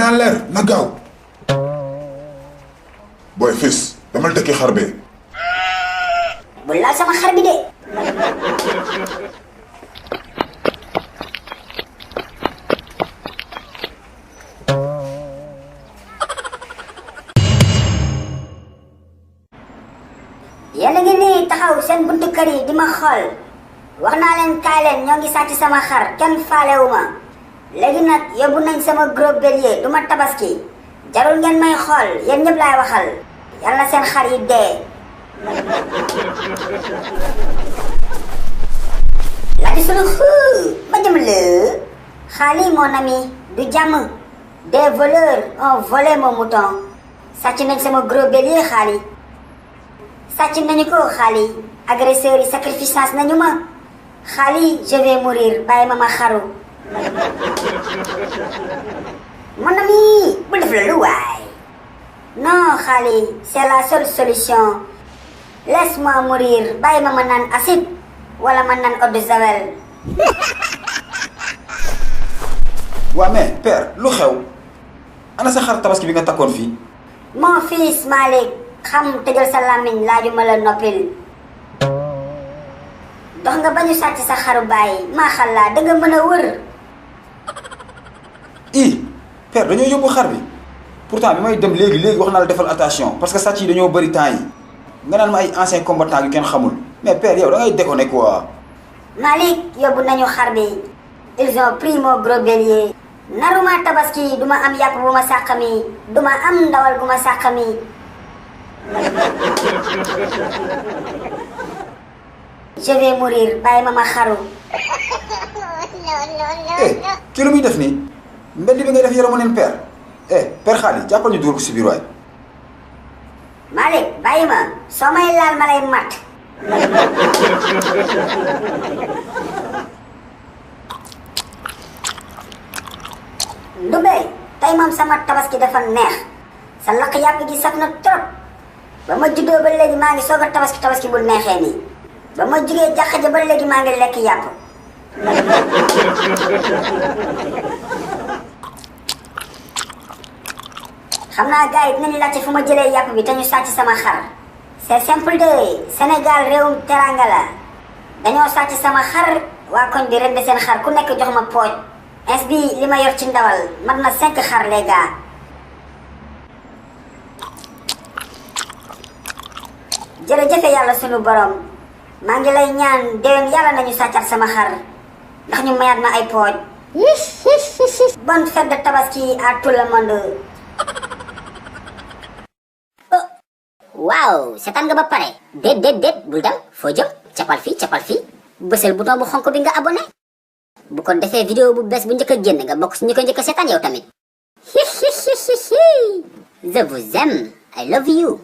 naa leer na gaaw. booy fils damal dëkki xar bi. bu laal sama xar bi de. yéen a ngi nii taxaw seen buntu kër yi di ma xool wax naa leen kaay leen ñoo ngi sàcc sama xar kenn faalewu ma léegi nag yóbbu nañ sama gros bélier du ma tabaski jarul ngeen may xool yéen ñëpp laay waxal yàlla seen xar yi dee. la di sunu ma jëm la xaali mon ami du jàmm des voleurs ont volé mon mouton sàcc nañ sama gros bélier xaali sàcc nañu ko xaali agresseurs yi sacrifice nañu ma xaali je vais mourir bàyyi ma xaru. mon ami bu def loolu waay non xaali c'est la seule solution laisse-moi mourir bàyyi ma naan acide wala ma naan eau de javel. waa mais père lu xew ana sa xar tabaski bi nga takkoon fii. mon fils Malick xam tëjal sa làmmiñ laajuma la noppil dox nga bañu sàcc sa xaru bàyyi maa xallaa da nga mën a wër. père dañoo yóbbu xar bi pourtant bi may dem léegi wax naa la defal attention parce que sàcc yi dañoo bëri temps yi nga naan ma ay anciens combattants yu kenn xamul mais père yow da ngay déconner quoi. Malick yóbbu nañu xar bi ils ont pris mon gros bélier naruma tabaski duma am yàpp bu ma sàqami duma am ndawal bu ma sàqami. je vais mourir bàyyi ma xaru. kii lu muy def nii mbedd bi ngay def yaramu neen père père Khady jàppal ñu dugal ko si biir waay. Malick bàyyi ma soo may laal ma lay mat. Ndumbe tey moom sama tabaski dafa neex sa lakk yàpp gi saf na trop ba ma juddoo ba léegi maa ngi soog a tabaski bu neexee nii ba ma jugee jàkka ja ba léegi maa ngi lekk yàpp. xam naa gars yi dinañu laajte fu ma jëlee yàpp bi te ñu sàcc sama xar c'est simple de Sénégal réewum teranga la dañoo sàcc sama xar waa koñ bi rende seen xar ku nekk jox ma pooj ins bi li ma yor ci ndawal mat na 5 xar les gars. jërëjëfe yàlla sunu borom maa ngi lay ñaan déwén yàlla nañu sàccat sama xar ndax ñu mayaat ma ay pooj. bonne fête de tabaski à tout le monde. waaw seetaan nga ba pare déet bul dem foo jëm capal fii bësal bouton bu xonk bi nga abonné bu ko defee vidéo bu bees bu njëkk a génn nga bokk si ñu ko njëkk a seetaan yow tamit. Je vous aime, I love you.